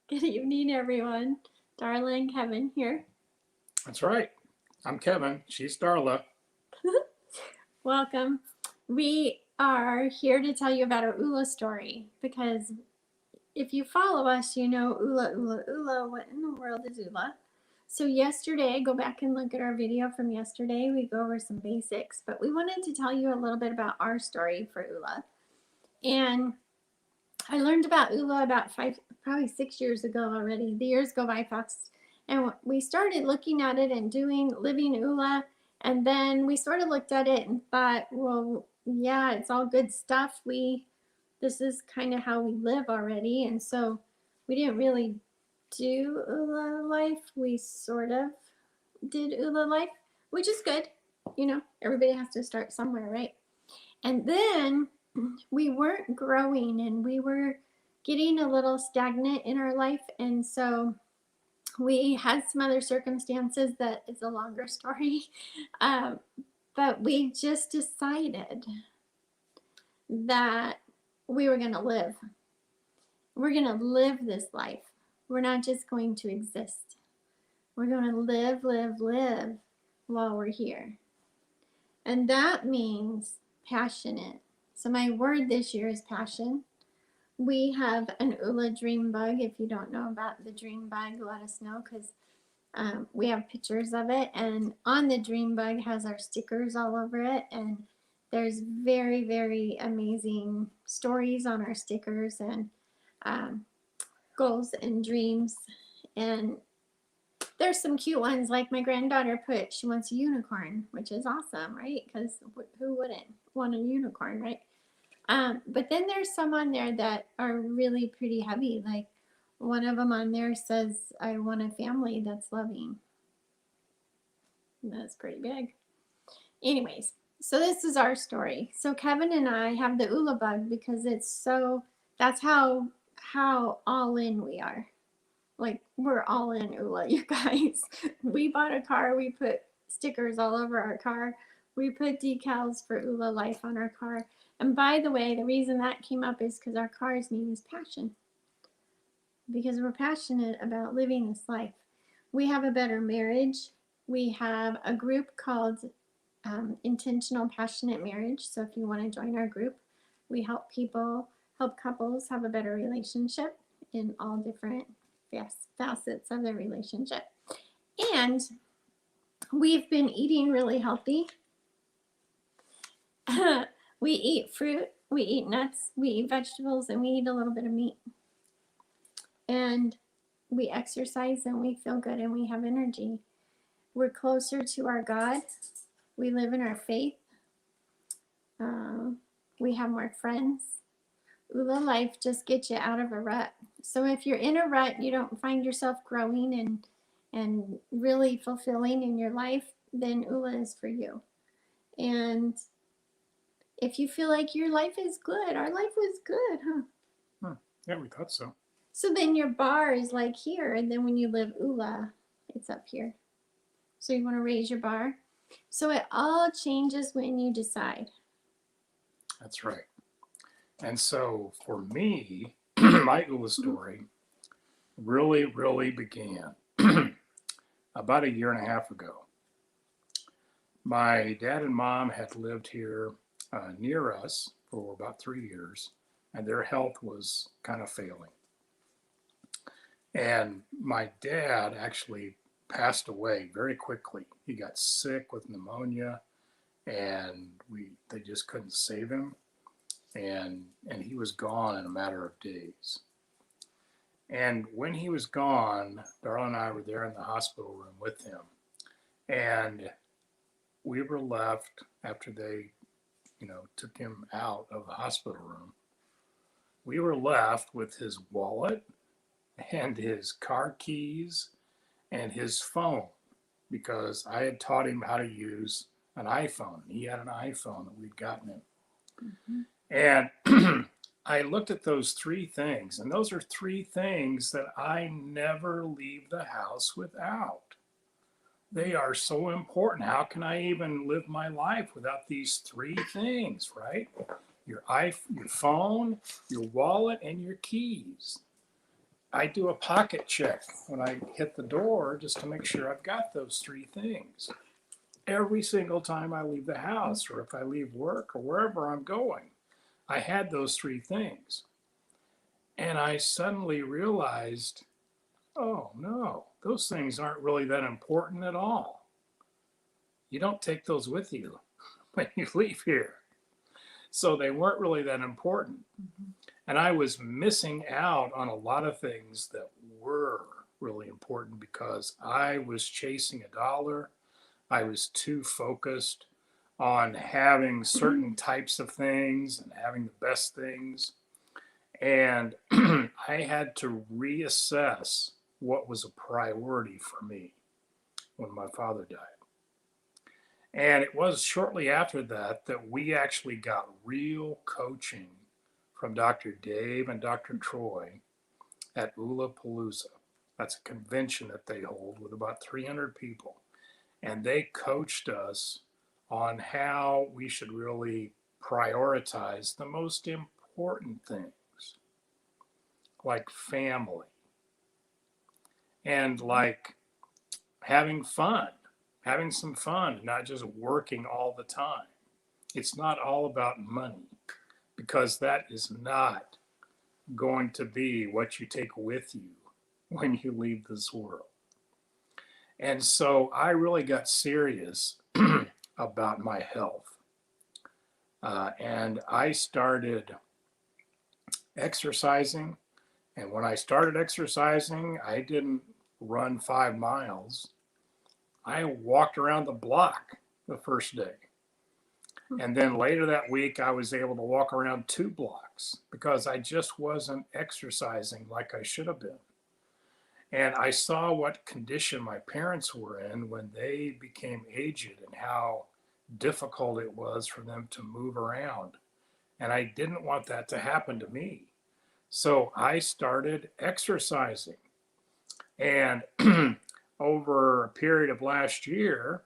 Good evening, everyone. Darla and Kevin here. That's right. I'm Kevin. She's Darla. Welcome. We are here to tell you about our Oola story because if you follow us, you know Oola, Oola, Oola. What in the world is Oola? So, yesterday, go back and look at our video from yesterday. We go over some basics, but we wanted to tell you a little bit about our story for Oola. And I learned about Oola about probably 6 years ago already. The years go by fast. And we started looking at it and living Oola. And then we sort of looked at it and thought, well, yeah, it's all good stuff. This is kind of how we live already. And so we didn't really do Oola life. We sort of did Oola life, which is good. You know, everybody has to start somewhere, right? And then we weren't growing and we were getting a little stagnant in our life. And so we had some other circumstances that is a longer story. Um, but we just decided that we were going to live. We're going to live this life. We're not just going to exist. We're going to live, live, live while we're here. And that means passionate. So my word this year is passion. We have an Oola dream bug. If you don't know about the dream bug, let us know because we have pictures of it. And on the dream bug has our stickers all over it. And there's very, very amazing stories on our stickers and goals and dreams. And there's some cute ones like my granddaughter put, she wants a unicorn, which is awesome, right? Because who wouldn't want a unicorn, right? But then there's some on there that are really pretty heavy. Like one of them on there says, I want a family that's loving. That's pretty big. Anyways, so this is our story. So Kevin and I have the Oola bug because that's how all in we are. Like we're all in Oola, you guys. We bought a car, we put stickers all over our car. We put decals for Oola Life on our car. And by the way, the reason that came up is because our car's name is Passion. Because we're passionate about living this life. We have a better marriage. We have a group called Intentional Passionate Marriage. So if you want to join our group, we help couples have a better relationship in all different facets of their relationship. And we've been eating really healthy. We eat fruit, we eat nuts, we eat vegetables, and we eat a little bit of meat. And we exercise and we feel good and we have energy. We're closer to our God. We live in our faith. We have more friends. Oola Life just gets you out of a rut. So if you're in a rut, you don't find yourself growing and really fulfilling in your life, then Oola is for you. And if you feel like your life is good, our life was good, huh? Yeah, we thought so. So then your bar is like here, and then when you live Oola, it's up here. So you want to raise your bar. So it all changes when you decide. That's right. And so for me, my Oola story really began about a year and a half ago. My dad and mom had lived here near us for about 3 years, and their health was kind of failing. And my dad actually passed away very quickly. He got sick with pneumonia, and they just couldn't save him, and he was gone in a matter of days. And when he was gone, Darla and I were there in the hospital room with him, and we were left after they, took him out of the hospital room. We were left with his wallet and his car keys and his phone because I had taught him how to use an iPhone. He had an iPhone that we'd gotten him. Mm-hmm. And I looked at those three things, and those are three things that I never leave the house without. They are so important. How can I even live my life without these three things, right? Your phone, your wallet, and your keys. I do a pocket check when I hit the door just to make sure I've got those three things. Every single time I leave the house or if I leave work or wherever I'm going, I had those three things. And I suddenly realized, oh no, those things aren't really that important at all. You don't take those with you when you leave here. So they weren't really that important. Mhm. And I was missing out on a lot of things that were really important because I was chasing a dollar. I was too focused on having certain types of things and having the best things. And I had to reassess what was a priority for me when my father died. And it was shortly after that that we actually got real coaching from Dr. Dave and Dr. Troy at Oola Palooza. That's a convention that they hold with about 300 people. And they coached us on how we should really prioritize the most important things, like family and like having fun, having some fun, not just working all the time. It's not all about money because that is not going to be what you take with you when you leave this world. And so I really got serious about my health. And I started exercising. And when I started exercising, I didn't run 5 miles. I walked around the block the first day. And then later that week, I was able to walk around 2 blocks because I just wasn't exercising like I should have been. And I saw what condition my parents were in when they became aged and how difficult it was for them to move around. And I didn't want that to happen to me. So I started exercising. And over a period of last year,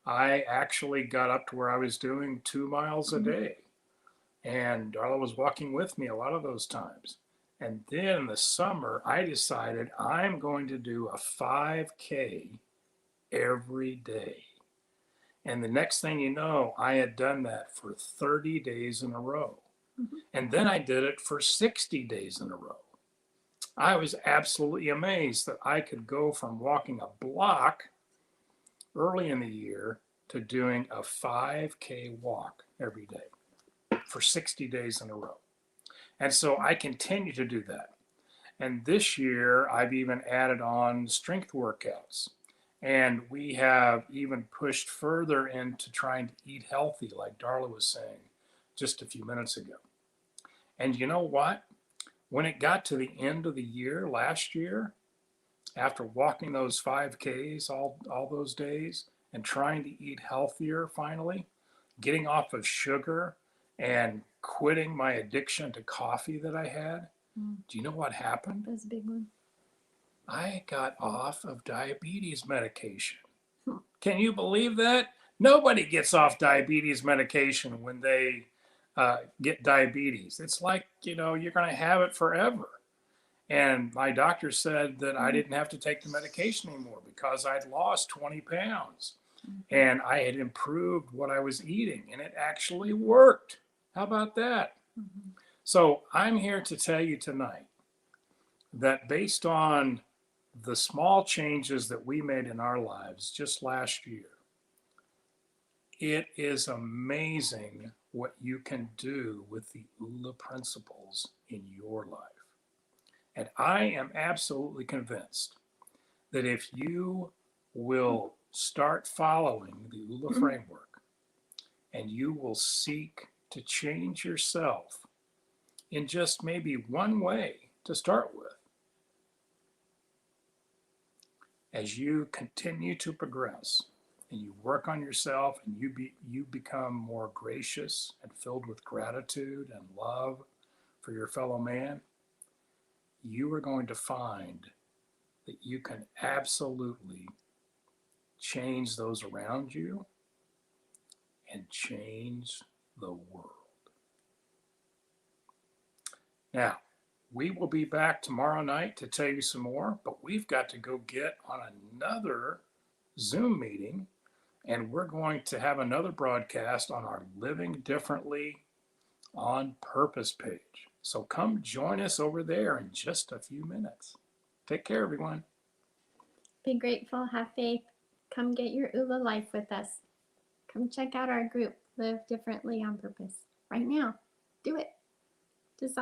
I actually got up to where I was doing 2 miles a day. And Darla was walking with me a lot of those times. And then in the summer, I decided I'm going to do a 5K every day. And the next thing you know, I had done that for 30 days in a row. Mhm. And then I did it for 60 days in a row. I was absolutely amazed that I could go from walking a block early in the year to doing a 5K walk every day for 60 days in a row. And so I continue to do that. And this year, I've even added on strength workouts. And we have even pushed further into trying to eat healthy, like Darla was saying just a few minutes ago. And you know what? When it got to the end of the year last year, after walking those 5Ks all those days and trying to eat healthier finally, getting off of sugar and quitting my addiction to coffee that I had, do you know what happened? That's a big one. I got off of diabetes medication. Hmm. Can you believe that? Nobody gets off diabetes medication when they get diabetes. It's like, you're going to have it forever. And my doctor said that I didn't have to take the medication anymore because I'd lost 20 pounds and I had improved what I was eating, and it actually worked. How about that? Mhm. So I'm here to tell you tonight that based on the small changes that we made in our lives just last year, it is amazing what you can do with the Oola principles in your life. And I am absolutely convinced that if you will start following the Oola framework and you will seek to change yourself in just maybe one way to start with, as you continue to progress and you work on yourself and you become more gracious and filled with gratitude and love for your fellow man, you are going to find that you can absolutely change those around you and change the world. Now, We will be back tomorrow night to tell you some more, but we've got to go get on another Zoom meeting, and we're going to have another broadcast on our Living Differently on Purpose page. So come join us over there in just a few minutes. Take care, everyone. Be grateful, have faith. Come get your Oola life with us. Come check out our group, Live Differently on Purpose, right now. Do it.